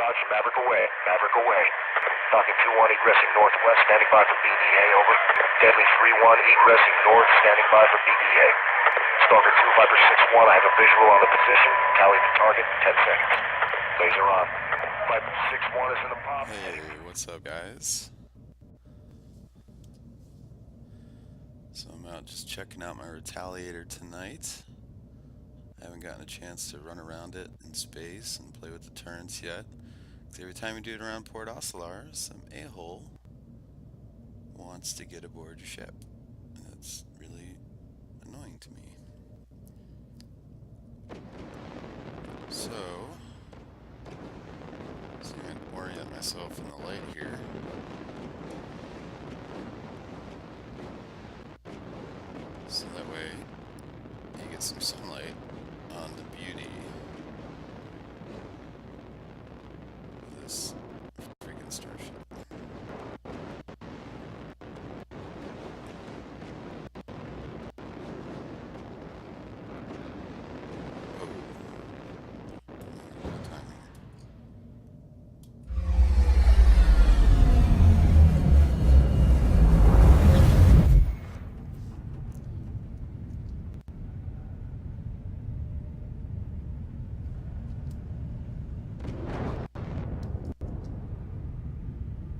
Roger, Maverick away. Maverick away. Falcon 2-1 egressing northwest, standing by for BDA, over. Deadly 3-1 egressing north, standing by for BDA. Stalker 2, Viper 6-1, I have a visual on the position. Tally the target, 10 seconds. Laser on. Viper 6-1 is in the pop. Hey, what's up, guys? So I'm out just checking out my Retaliator tonight. I haven't gotten a chance to run around it in space and play with the turrets yet. Because every time you do it around Port Ocelar, some a-hole wants to get aboard your ship. And that's really annoying to me. So, see if I can orient myself in the light here. So that way you get some sunlight on the beauty of this freaking starship. Oh, good timing.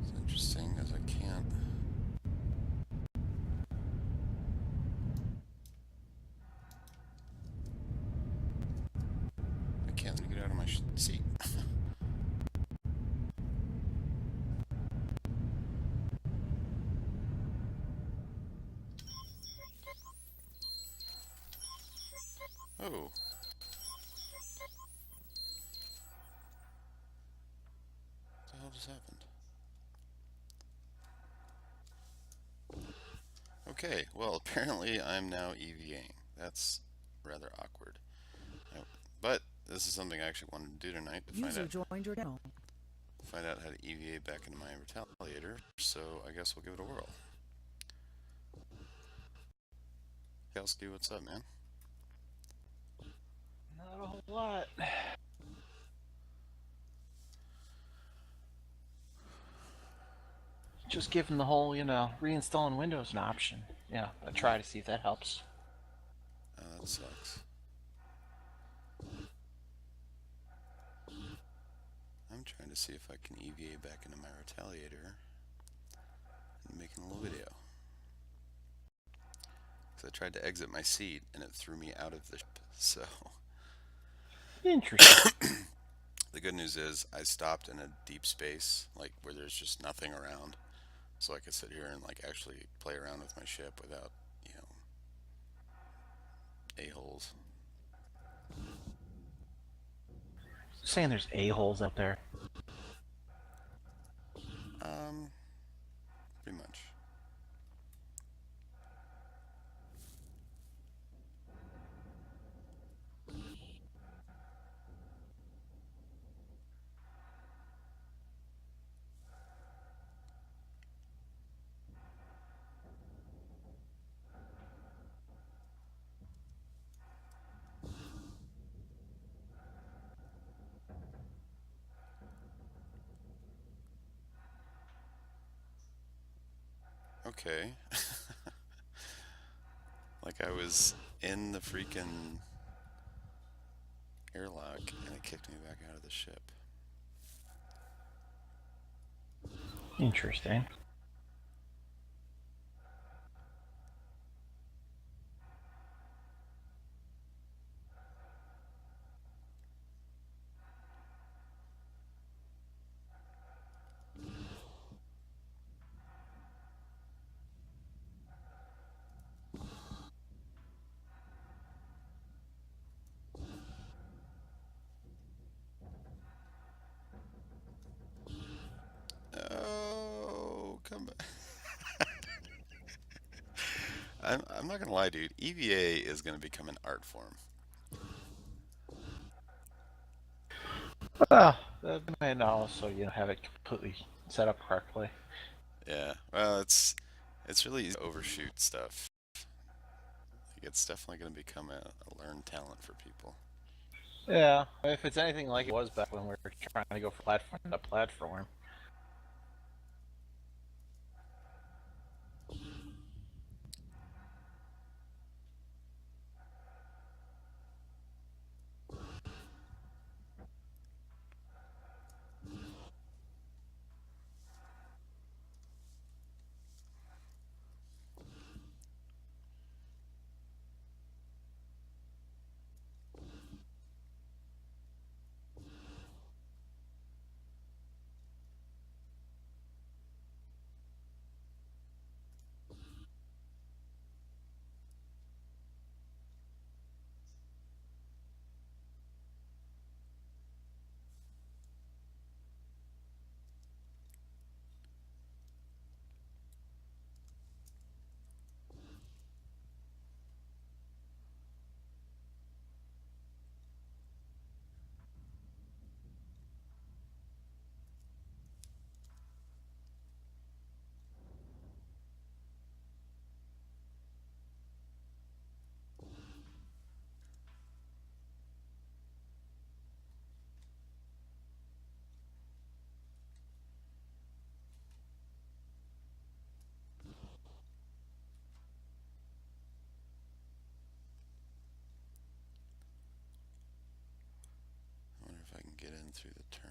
It's interesting as I can't. I can't get out of my seat. Oh. What the hell just happened? Okay, well, apparently I'm now EVAing. That's rather awkward. But this is something I actually wanted to do tonight to User joined your channel. find out how to EVA back into my Retaliator, so I guess we'll give it a whirl. Kelsey, what's up, man? Not a whole lot. Just giving the whole, reinstalling Windows an option. Yeah, I try to see if that helps. Oh, that sucks. I'm trying to see if I can EVA back into my Retaliator and making a little video. Because I tried to exit my seat and it threw me out of the ship, so... Interesting. The good news is I stopped in a deep space, like where there's just nothing around. So I could sit here and like actually play around with my ship without, a-holes. Saying there's a-holes out there. Pretty much. Okay. Like I was in the freaking airlock and it kicked me back out of the ship. Interesting. Oh, come back. I'm not gonna lie, dude. EVA is gonna become an art form. Well, they may not also, have it completely set up correctly. Yeah. Well, it's really easy to overshoot stuff. Like, it's definitely gonna become a learned talent for people. Yeah, if it's anything like it was back when we were trying to go from platform to platform. I wonder if I can get in through the turret.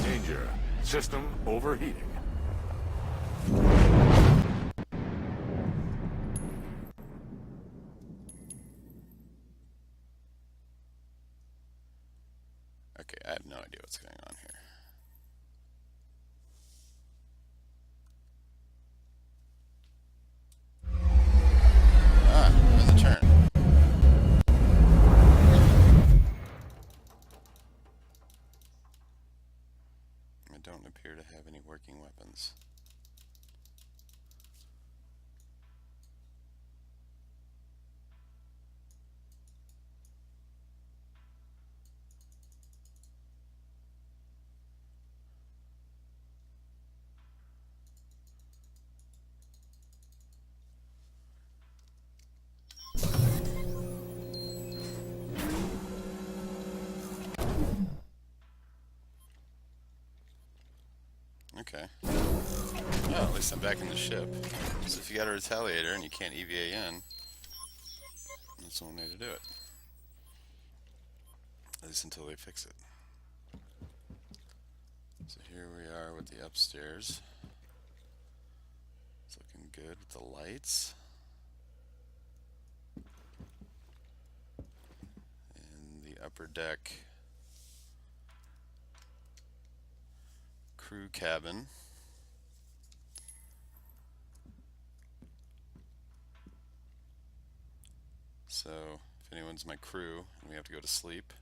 Danger. System overheating. Okay, I have no idea what's going on here. Ah, there's a turn. I don't appear to have any working weapons. Okay. Well, at least I'm back in the ship. So if you got a Retaliator and you can't EVA in, that's the one way to do it. At least until they fix it. So here we are with the upstairs. It's looking good with the lights. And the upper deck crew cabin. So if anyone's my crew and we have to go to sleep,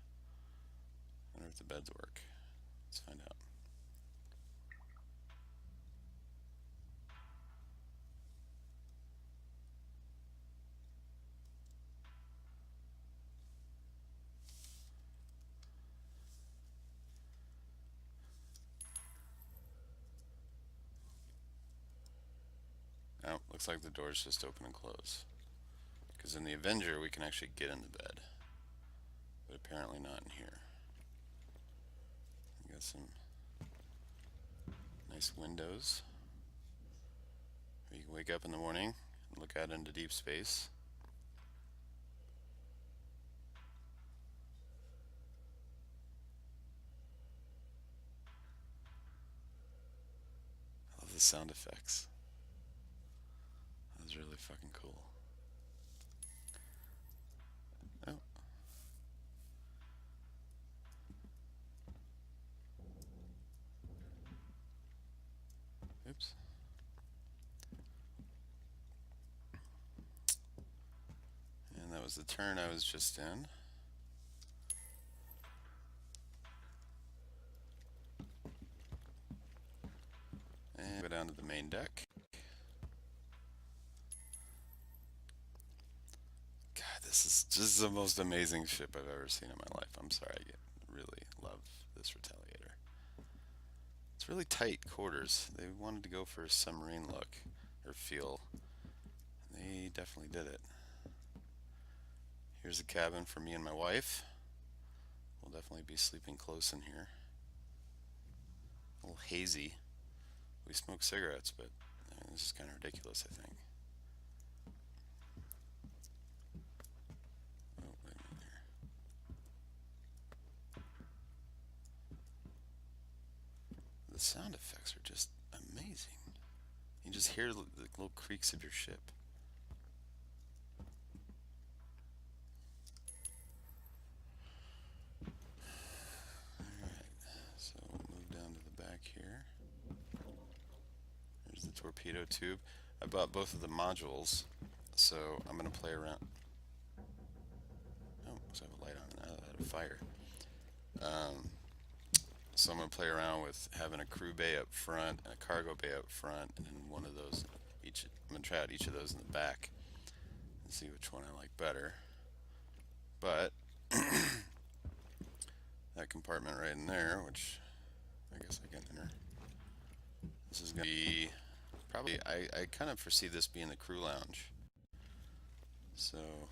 I wonder if the beds work. Let's find out. Oh, looks like the doors just open and close. Because in the Avenger we can actually get in the bed. But apparently not in here. We got some nice windows. You can wake up in the morning and look out into deep space. I love the sound effects. That was really fucking cool. Oh. Oops. And that was the turn I was just in. And go down to the main deck. God, this is the most amazing ship I've ever seen in my life. I'm sorry, I really love this Retaliator. It's really tight quarters. They wanted to go for a submarine look, or feel. They definitely did it. Here's a cabin for me and my wife. We'll definitely be sleeping close in here. A little hazy. We smoke cigarettes, but this is kind of ridiculous, I think. Oh, wait a minute here. The sound effects are just amazing. You just hear the little creaks of your ship. Alright, so we'll move down to the back here. There's the torpedo tube. I bought both of the modules, so I'm going to play around. Oh, so I have a light on now that I had a fire. So I'm going to play around with having a crew bay up front and a cargo bay up front, and then one of those each. I'm going to try out each of those in the back and see which one I like better. But that compartment right in there, which I guess I can enter. This is going to be probably, I kind of foresee this being the crew lounge. So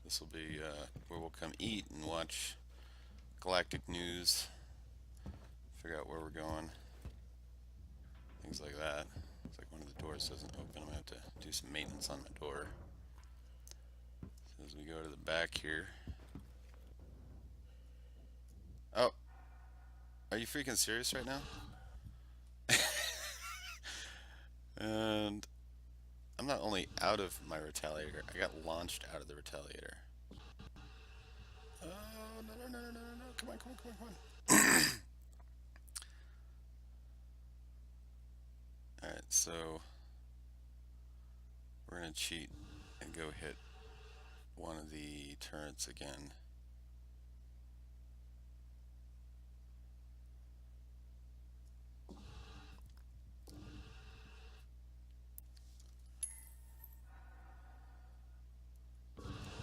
this will be where we'll come eat and watch galactic news, figure out where we're going, things like that. It's like one of the doors doesn't open. I'm going to have to do some maintenance on my door. So as we go to the back here. Oh, are you freaking serious right now? And I'm not only out of my Retaliator, I got launched out of the Retaliator. Oh, no. Come on. Alright, so we're going to cheat and go hit one of the turrets again.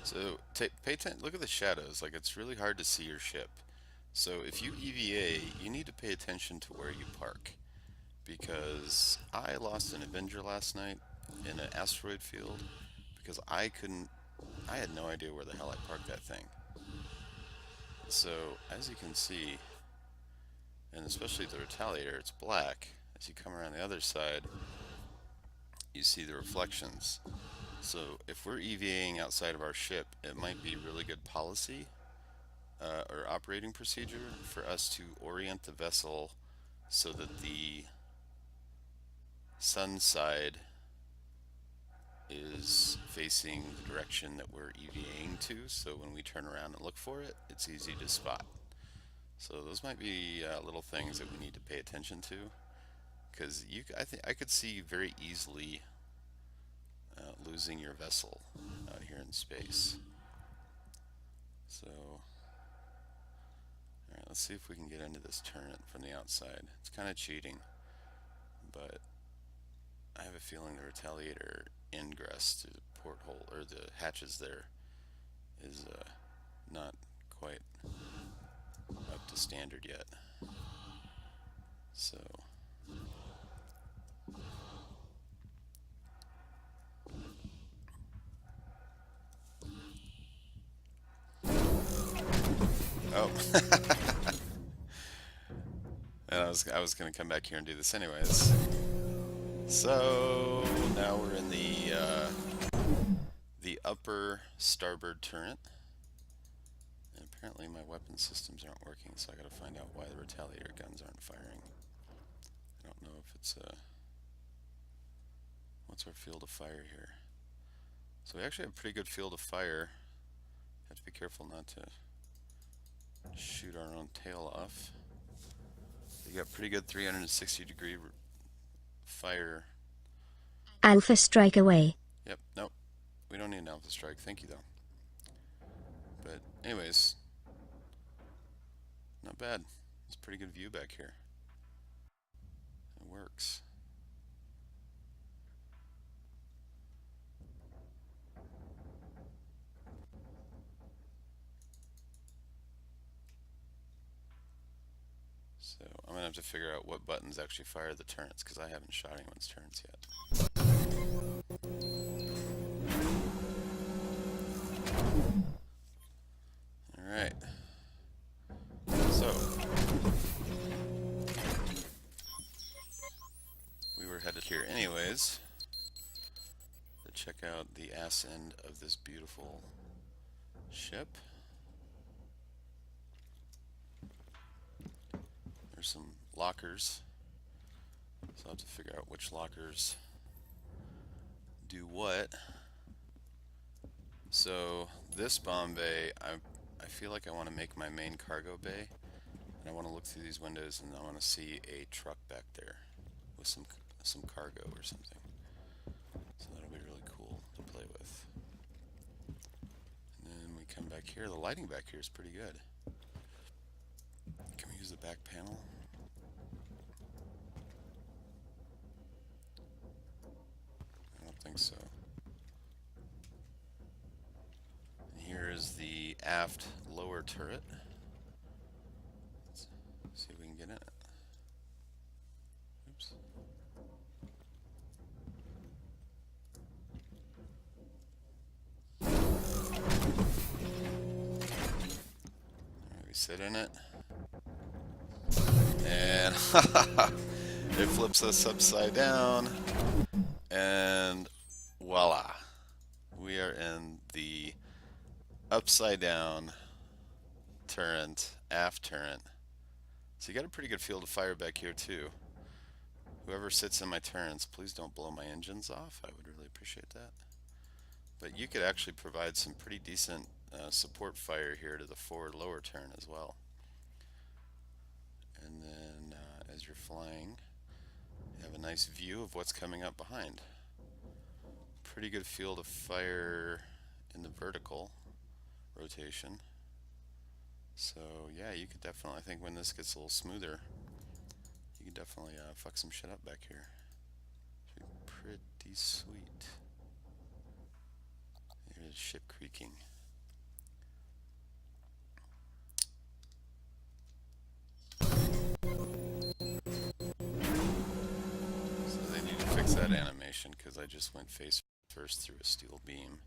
So pay attention. Look at the shadows. Like, it's really hard to see your ship. So if you EVA, you need to pay attention to where you park, because I lost an Avenger last night in an asteroid field because I had no idea where the hell I parked that thing. So as you can see, and especially the Retaliator, it's black. As you come around the other side, you see the reflections. So if we're EVAing outside of our ship, it might be really good policy or operating procedure for us to orient the vessel so that the sun side is facing the direction that we're EVAing to, so when we turn around and look for it, it's easy to spot. So those might be little things that we need to pay attention to, because I could see very easily losing your vessel out here in space. So, alright, let's see if we can get into this turret from the outside. It's kind of cheating, but I have a feeling the Retaliator ingress to the porthole, or the hatches there, is not quite up to standard yet. So oh. And I was gonna come back here and do this anyways. So now we're in the upper starboard turret, and apparently my weapon systems aren't working, so I gotta find out why the Retaliator guns aren't firing. I don't know if it's what's our field of fire here? So we actually have a pretty good field of fire. Have to be careful not to shoot our own tail off. You got pretty good 360-degree fire. Alpha strike away. Yep, nope. We don't need an alpha strike. Thank you, though. But anyways, Not bad. It's a pretty good view back here. It works. So I'm gonna have to figure out what buttons actually fire the turrets, because I haven't shot anyone's turrets yet. Alright. So we were headed here anyways to check out the ass end of this beautiful ship. There's some lockers, so I'll have to figure out which lockers do what. So this bomb bay, I feel like I want to make my main cargo bay, and I want to look through these windows and I want to see a truck back there with some cargo or something. So that'll be really cool to play with. And then we come back here. The lighting back here is pretty good. Can we use the back panel? I don't think so. And here is the aft lower turret. Let's see if we can get in it. Oops. Alright, we sit in it. And it flips us upside down, and voila, we are in the upside down turret, aft turret. So you got a pretty good field of fire back here too. Whoever sits in my turrets, please don't blow my engines off. I would really appreciate that. But you could actually provide some pretty decent support fire here to the forward lower turret as well. And then as you're flying, you have a nice view of what's coming up behind. Pretty good field of fire in the vertical rotation. So yeah, you could definitely, I think when this gets a little smoother, you can definitely fuck some shit up back here. Should be pretty sweet. There's ship creaking. Fix that animation because I just went face first through a steel beam.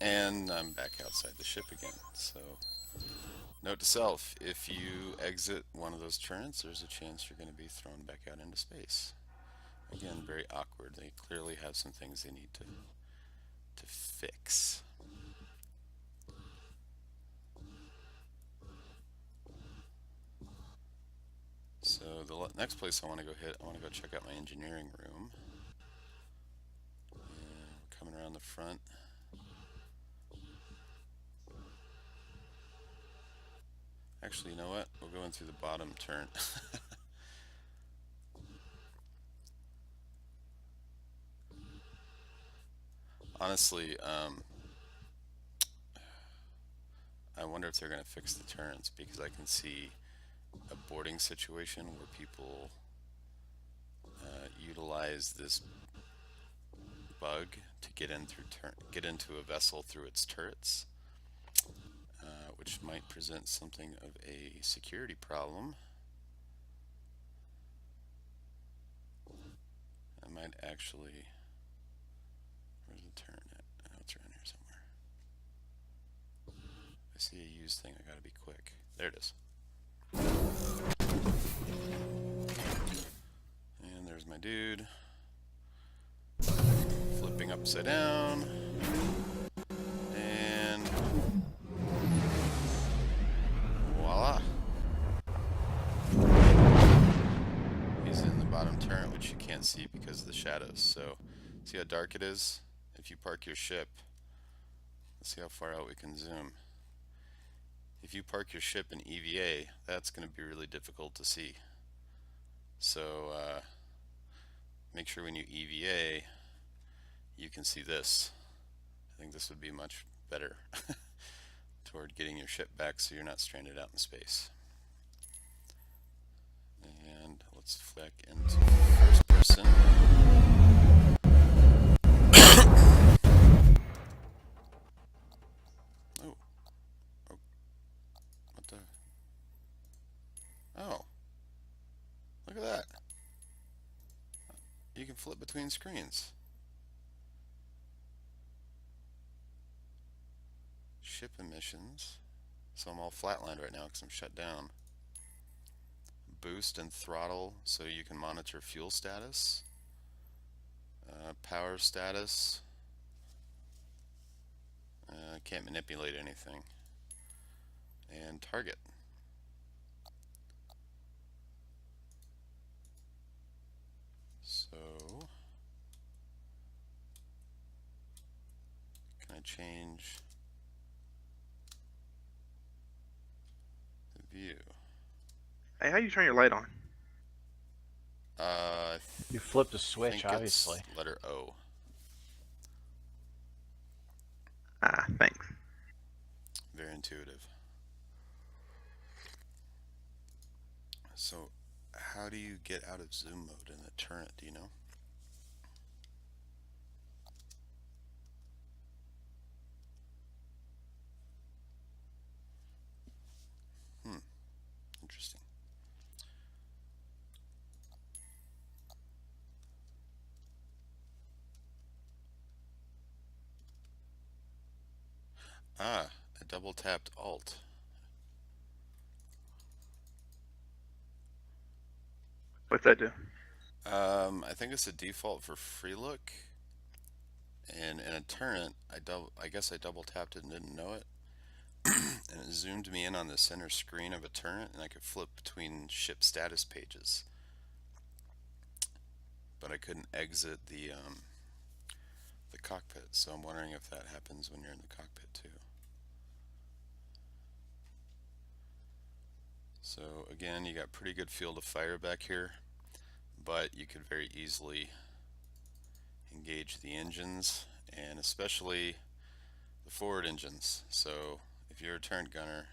And I'm back outside the ship again. So, note to self, if you exit one of those turrets, there's a chance you're going to be thrown back out into space. Again, very awkward. They clearly have some things they need to fix. So the next place I want to go hit, I want to go check out my engineering room. And coming around the front. Actually, you know what? We'll go in through the bottom turn. Honestly, I wonder if they're going to fix the turrets, because I can see a boarding situation where people utilize this bug to get into a vessel through its turrets, which might present something of a security problem. I might actually, where's the turn at? Oh, it's around here somewhere. I see a used thing, I gotta be quick. There it is. And there's my dude flipping upside down, and voila, he's in the bottom turret, which you can't see because of the shadows. So see how dark it is? If you park your ship, let's see how far out we can zoom. If you park your ship in EVA, that's going to be really difficult to see. So make sure when you EVA, you can see this. I think this would be much better. toward getting your ship back so you're not stranded out in space. And let's flick into first person. Oh. Oh. What the? Oh. Look at that. You can flip between screens. Ship emissions. So I'm all flatlined right now because I'm shut down. Boost and throttle so you can monitor fuel status. Power status. Can't manipulate anything. And target. So, can I change the view? Hey, how you turn your light on? You flip the switch, think obviously. it's letter O. Ah, thanks. Very intuitive. So, how do you get out of zoom mode in the turret, do you know? Interesting. Ah, I double tapped Alt. What's that do? I think it's a default for free look. And in a turret, I guess I double tapped it and didn't know it. And it zoomed me in on the center screen of a turret, and I could flip between ship status pages. But I couldn't exit the cockpit, so I'm wondering if that happens when you're in the cockpit too. So again, you got pretty good field of fire back here, but you could very easily engage the engines, and especially the forward engines. So if you're a turret gunner,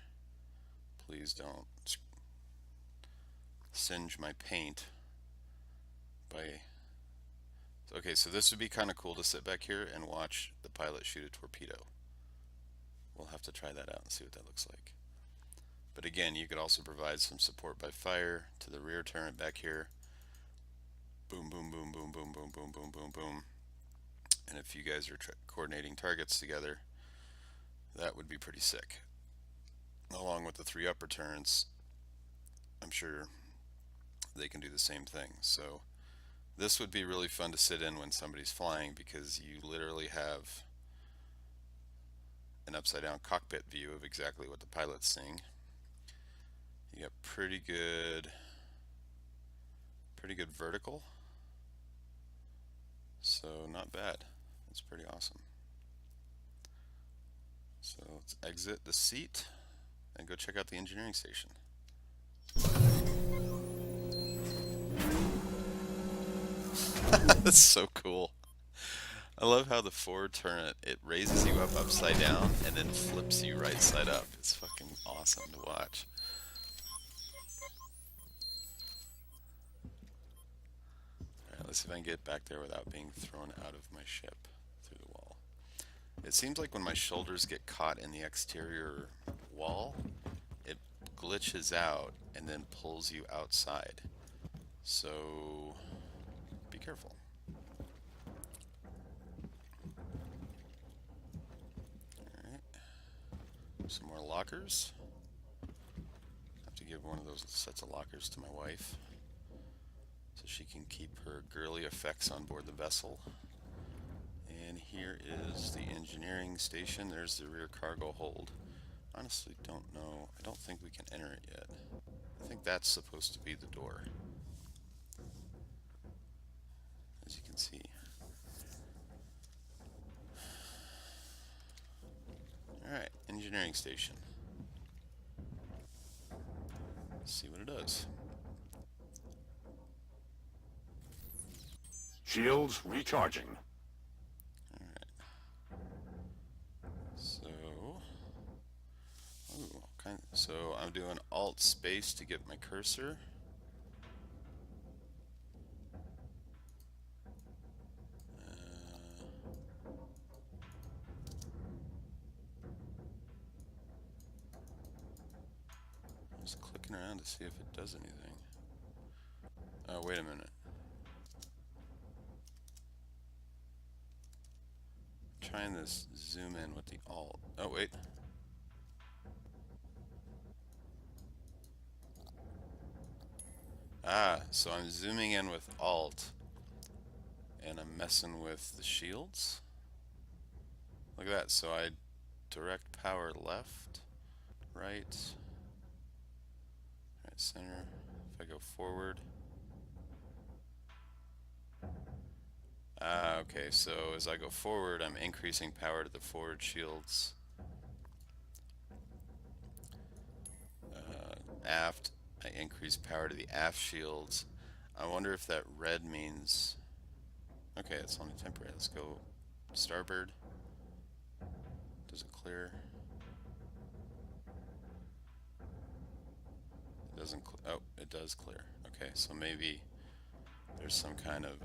please don't singe my paint by... Okay, so this would be kind of cool to sit back here and watch the pilot shoot a torpedo. We'll have to try that out and see what that looks like. But again, you could also provide some support by fire to the rear turret back here. Boom, boom, boom, boom, boom, boom, boom, boom, boom, boom. And if you guys are coordinating targets together, that would be pretty sick. Along with the 3 upper turrets, I'm sure they can do the same thing. So this would be really fun to sit in when somebody's flying, because you literally have an upside down cockpit view of exactly what the pilot's seeing. You got pretty good vertical, so not bad. That's pretty awesome. So let's exit the seat and go check out the engineering station. That's so cool. I love how the forward turret, it raises you up upside down and then flips you right side up. It's fucking awesome to watch. Alright, let's see if I can get back there without being thrown out of my ship through the wall. It seems like when my shoulders get caught in the exterior wall, it glitches out and then pulls you outside. So be careful. Alright. Some more lockers. Have to give one of those sets of lockers to my wife so she can keep her girly effects on board the vessel. And here is the engineering station. There's the rear cargo hold. Honestly, don't know. I don't think we can enter it yet. I think that's supposed to be the door, as you can see. Alright, engineering station. Let's see what it does. Shields recharging. Alright. So So I'm doing Alt space to get my cursor. Just clicking around to see if it does anything. Oh, wait a minute. Trying this zoom in with the Alt. Oh, wait. Ah, so I'm zooming in with Alt and I'm messing with the shields. Look at that. So I direct power left, right, center. If I go forward. Ah, okay. So as I go forward, I'm increasing power to the forward shields. Aft, I increase power to the aft shields. I wonder if that red means... Okay, it's only temporary. Let's go starboard. Does it clear? It doesn't oh, it does clear. Okay, so maybe there's some kind of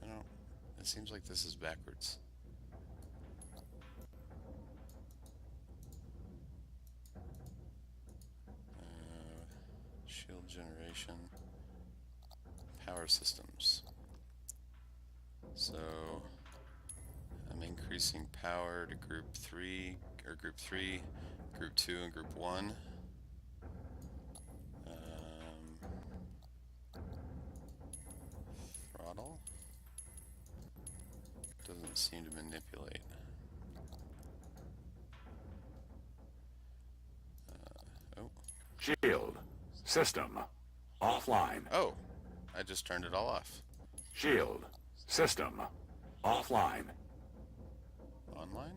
I don't, it seems like this is backwards. Shield generation, power systems. So I'm increasing power to group 3, or group 3, group 2, and group 1. Throttle doesn't seem to manipulate. Oh. Shield. System. Offline. Oh, I just turned it all off. Shield. System. Offline. Online?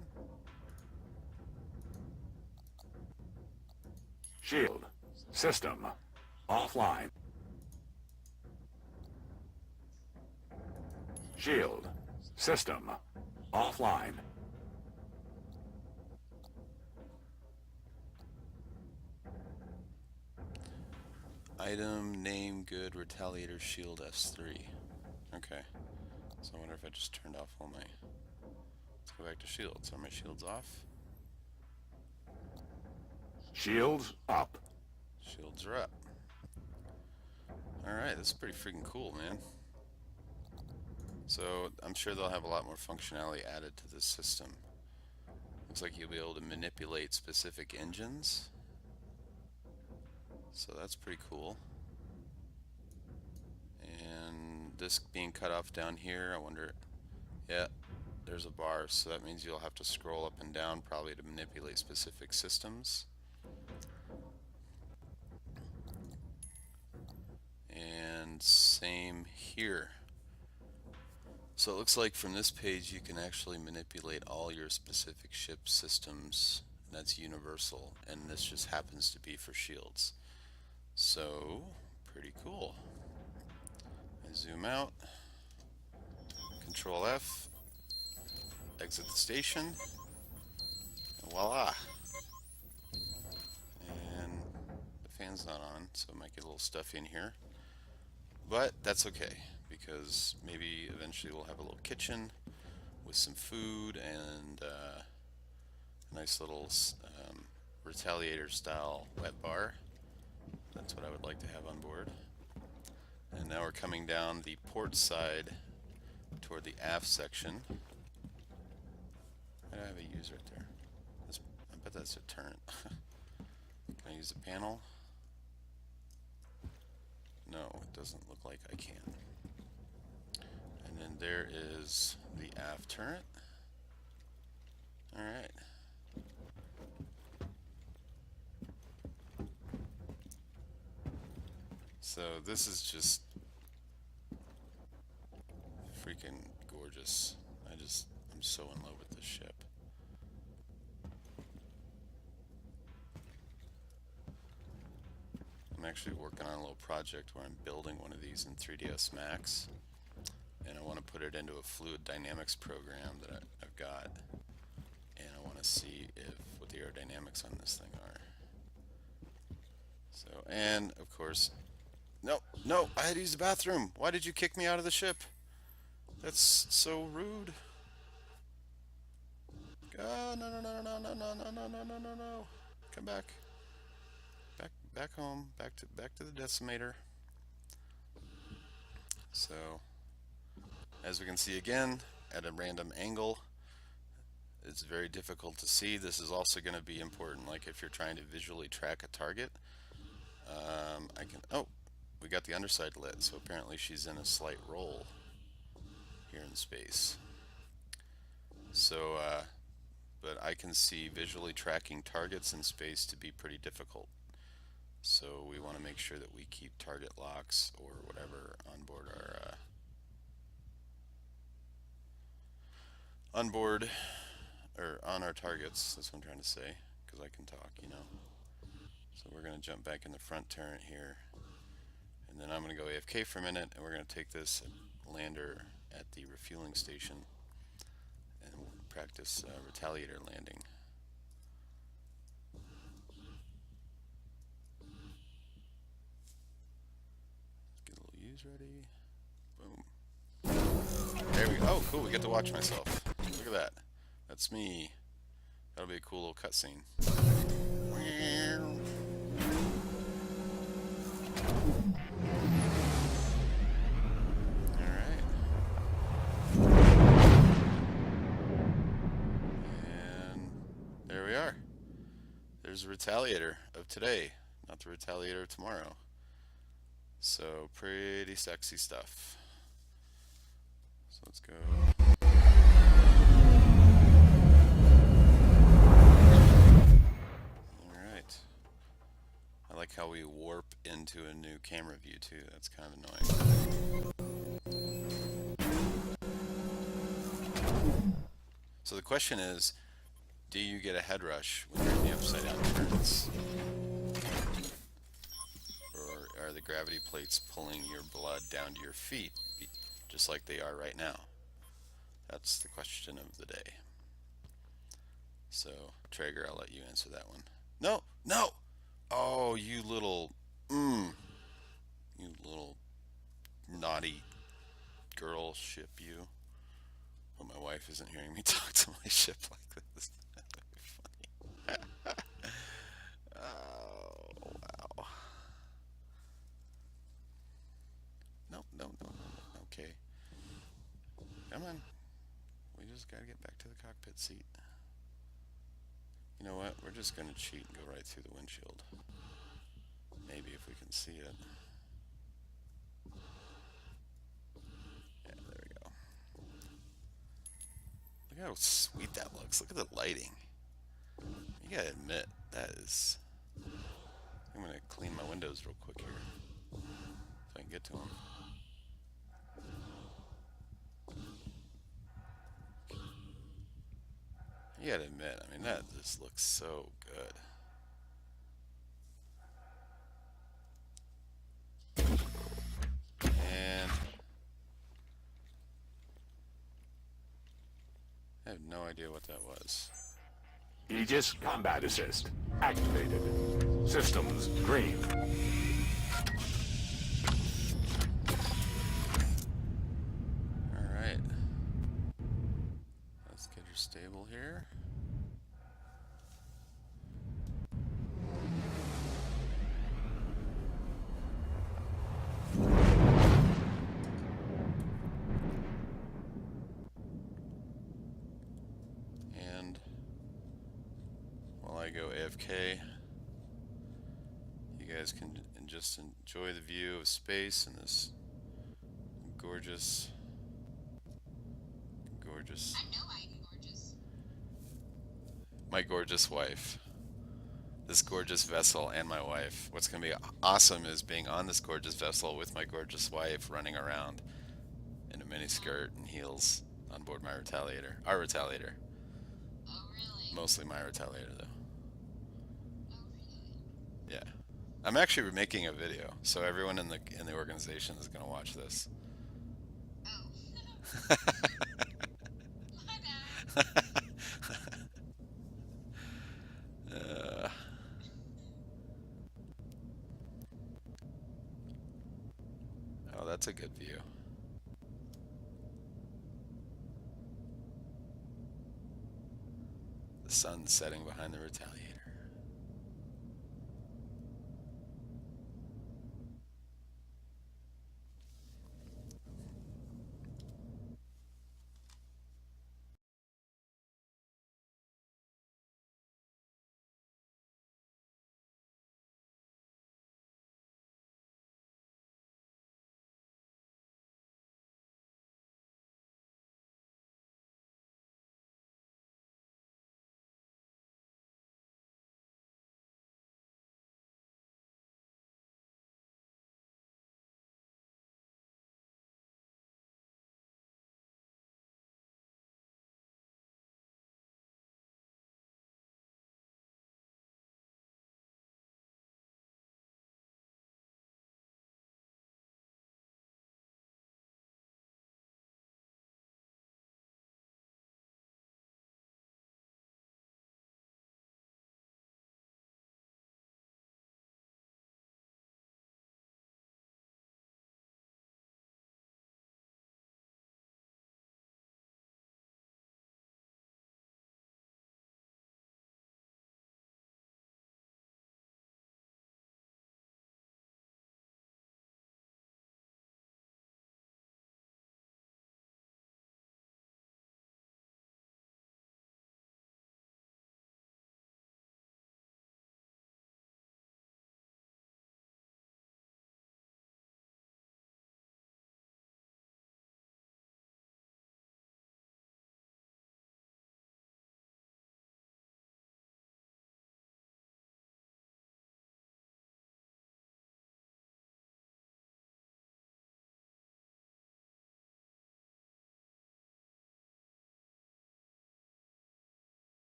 Shield. System. Offline. Shield. System. Offline. Item, name, good, Retaliator, shield, S3. Okay. So I wonder if I just turned off all my... Let's go back to shields. Are my shields off? Shields up. Shields are up. Alright, this is pretty freaking cool, man. So I'm sure they'll have a lot more functionality added to this system. Looks like you'll be able to manipulate specific engines. So that's pretty cool. And this being cut off down here, I wonder... Yeah, there's a bar, so that means you'll have to scroll up and down probably to manipulate specific systems. And same here. So it looks like from this page you can actually manipulate all your specific ship systems. That's universal, and this just happens to be for shields. So, pretty cool. I zoom out, Control F, exit the station, and voila. And the fan's not on, so it might get a little stuffy in here. But that's okay, because maybe eventually we'll have a little kitchen with some food and a nice little Retaliator style wet bar. That's what I would like to have on board. And now we're coming down the port side toward the aft section. I have a use right there. I bet that's a turret. Can I use the panel? No, it doesn't look like I can. And then there is the aft turret. Alright. So this is just freaking gorgeous. I'm so in love with this ship. I'm actually working on a little project where I'm building one of these in 3ds Max, and I want to put it into a fluid dynamics program that I've got, and I want to see if dynamics on this thing are. So, and of course, no, I had to use the bathroom. Why did you kick me out of the ship? That's so rude. Oh, no. Come back. Back home. Back to the decimator. So, as we can see again, at a random angle, it's very difficult to see. This is also going to be important, like if you're trying to visually track a target. Oh, we got the underside lit, so apparently she's in a slight roll here in space. So, but I can see visually tracking targets in space to be pretty difficult. So we want to make sure that we keep target locks or whatever on board on our targets. That's what I'm trying to say, because I can talk, you know. So we're going to jump back in the front turret here, and then I'm going to go AFK for a minute, and we're going to take this lander at the refueling station and practice Retaliator landing. Get a little use ready. Boom. There we go. Oh, cool. We get to watch myself. Look at that. That's me. That'll be a cool little cutscene. Alright. And there we are. There's the Retaliator of today, not the Retaliator of tomorrow. So, pretty sexy stuff. So let's go. Alright. I like how we warp into a new camera view too. That's kind of annoying. So the question is, do you get a head rush when you're in the upside down turrets? Or are the gravity plates pulling your blood down to your feet, just like they are right now? That's the question of the day. So, Traeger, I'll let you answer that one. No! Oh, you little naughty girl ship, you. Oh, my wife isn't hearing me talk to my ship like this. That'd be funny. Oh, wow. No. Okay. Come on. We just gotta get back to the cockpit seat. You know what? We're just gonna cheat and go right through the windshield. Maybe if we can see it. Yeah, there we go. Look how sweet that looks. Look at the lighting. You gotta admit, that is... I'm gonna clean my windows real quick here, if I can get to them. You gotta admit, I mean, that just looks so good. And I have no idea what that was. Aegis Combat Assist activated. Systems green. Alright. Let's get her stable here. And while I go AFK, you guys can just enjoy the view of space and this gorgeous my gorgeous wife, this gorgeous vessel, and my wife. What's going to be awesome is being on this gorgeous vessel with my gorgeous wife running around in a mini skirt and heels on board my Retaliator. Our Retaliator. Oh, really? Mostly my Retaliator, though. Oh, really? Yeah. I'm actually making a video, so everyone in the organization is going to watch this. Oh. My bad. good view. The sun's setting behind the Retaliator.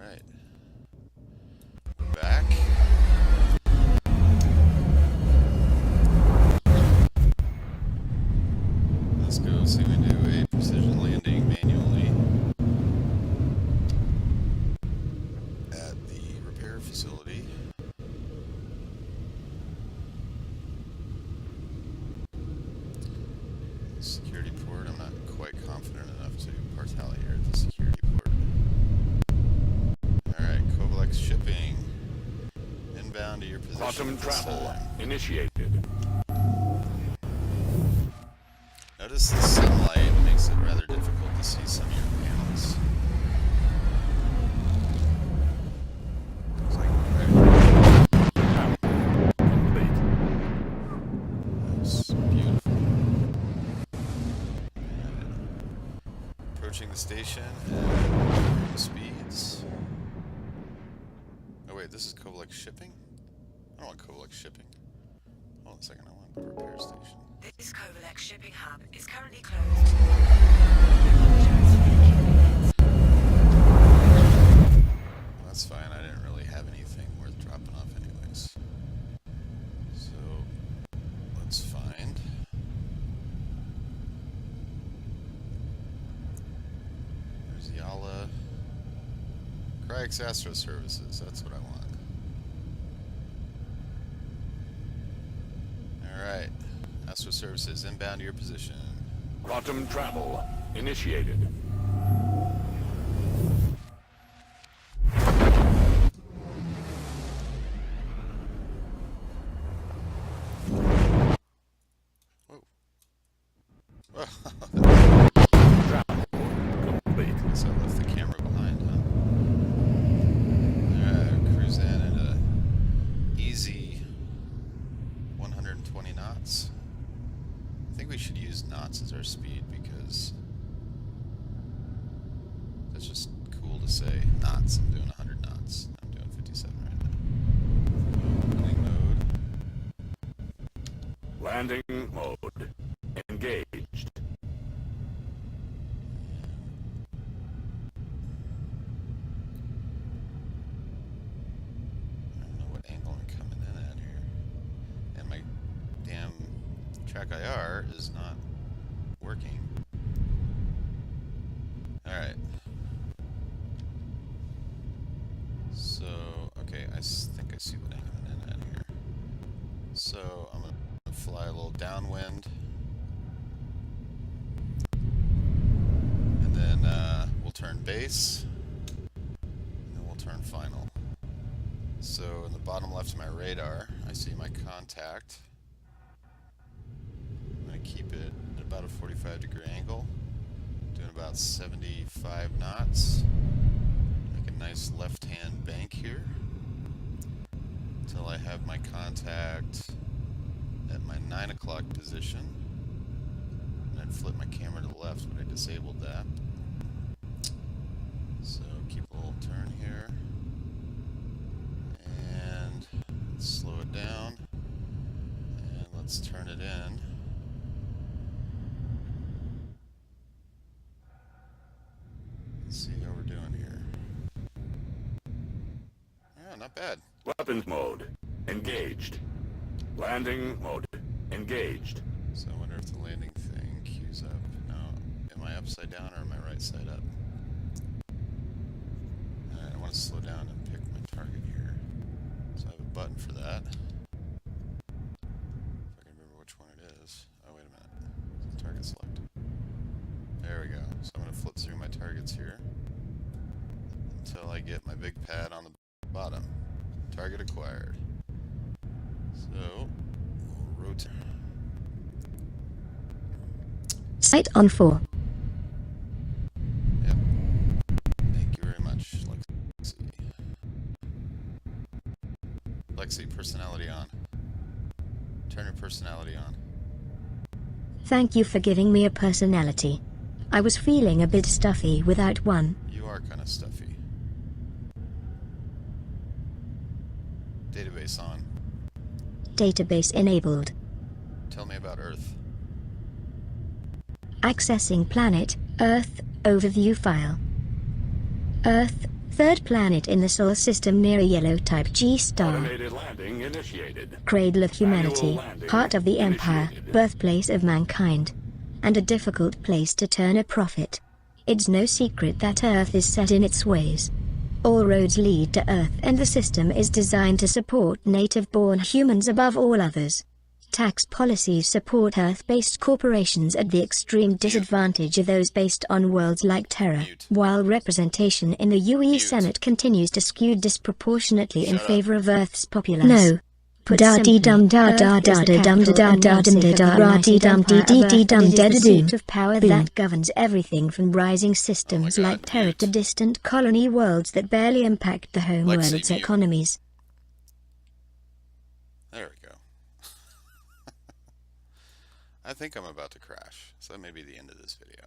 Alright. Back. Let's go see if we can do a precision landing manually at the repair facility. Security port, I'm not quite confident enough to Retaliator at the security port. Alright, Kovalex shipping. Inbound to your position. Quantum at this travel time. initiated. Notice the sunlight makes it rather difficult to see some of your panels. Looks like Complete. that's beautiful. Approaching the station at the speeds. Oh wait, this is Kovalex shipping? I don't want Kovalex shipping. Hold on a second, I want the repair station. This Kovalex shipping hub is currently closed. That's fine, I didn't really have anything worth dropping off anyways. So, let's find... There's Yala... Cryx Astro Services, that's what I want. Alright, Astro Services, inbound to your position. Quantum travel initiated. Travel complete. So I left the camera behind, huh? Alright, cruising at a easy 120 knots. I think we should use knots as our speed because that's just cool to say. Knots. I'm doing 100 knots. I'm doing 57 right now. Landing mode. Landing mode. Engaged. I don't know what angle I'm coming in at here. And my damn track IR is not working. Alright. So, okay, I think I see what I'm coming in at here. So, I'm going to fly a little downwind. And then we'll turn base. And then we'll turn final. So, in the bottom left of my radar, I see my contact. I'm going to keep it at about a 45-degree angle. Doing about 75 knots. Make a nice left-hand bank here. Until I have my contact at my 9 o'clock position. And I'd flip my camera to the left, but I disabled that. So keep a little turn here. And let's slow it down. And let's turn it in. Let's see how we're doing here. Yeah, not bad. Weapons mode. Engaged. Landing mode. Engaged. So I wonder if the landing thing queues up. No, am I upside down or am I right side up? Alright, I want to slow down and pick my target here. So I have a button for that. If I can remember which one it is. Oh, wait a minute. Target select. There we go. So I'm going to flip through my targets here until I get my big pad on the bottom. Target acquired. So, we'll rotate. Sight on 4. Yep. Thank you very much, Lexi. Lexi, personality on. Turn your personality on. Thank you for giving me a personality. I was feeling a bit stuffy without one. You are kind of stuffy. Database on. Database enabled. Tell me about Earth. Accessing planet, Earth, overview file. Earth, third planet in the solar system near a yellow type G star. Automated landing initiated. Cradle of humanity, Manual landing heart of the empire, initiated. birthplace of mankind. And a difficult place to turn a profit. It's no secret that Earth is set in its ways. All roads lead to Earth, and the system is designed to support native-born humans above all others. Tax policies support Earth-based corporations at the extreme disadvantage of those based on worlds like Terra, while representation in the UE Senate continues to skew disproportionately in favor of Earth's populace. No. Da dee dum da da da da dum da da da dum da da ra dee dum dee dee dee dum da da doom. Of power that governs everything from rising systems like Terra to distant colony worlds that barely impact the home Lexi, world's mute. economies. There we go. I think I'm about to crash, so that may be the end of this video.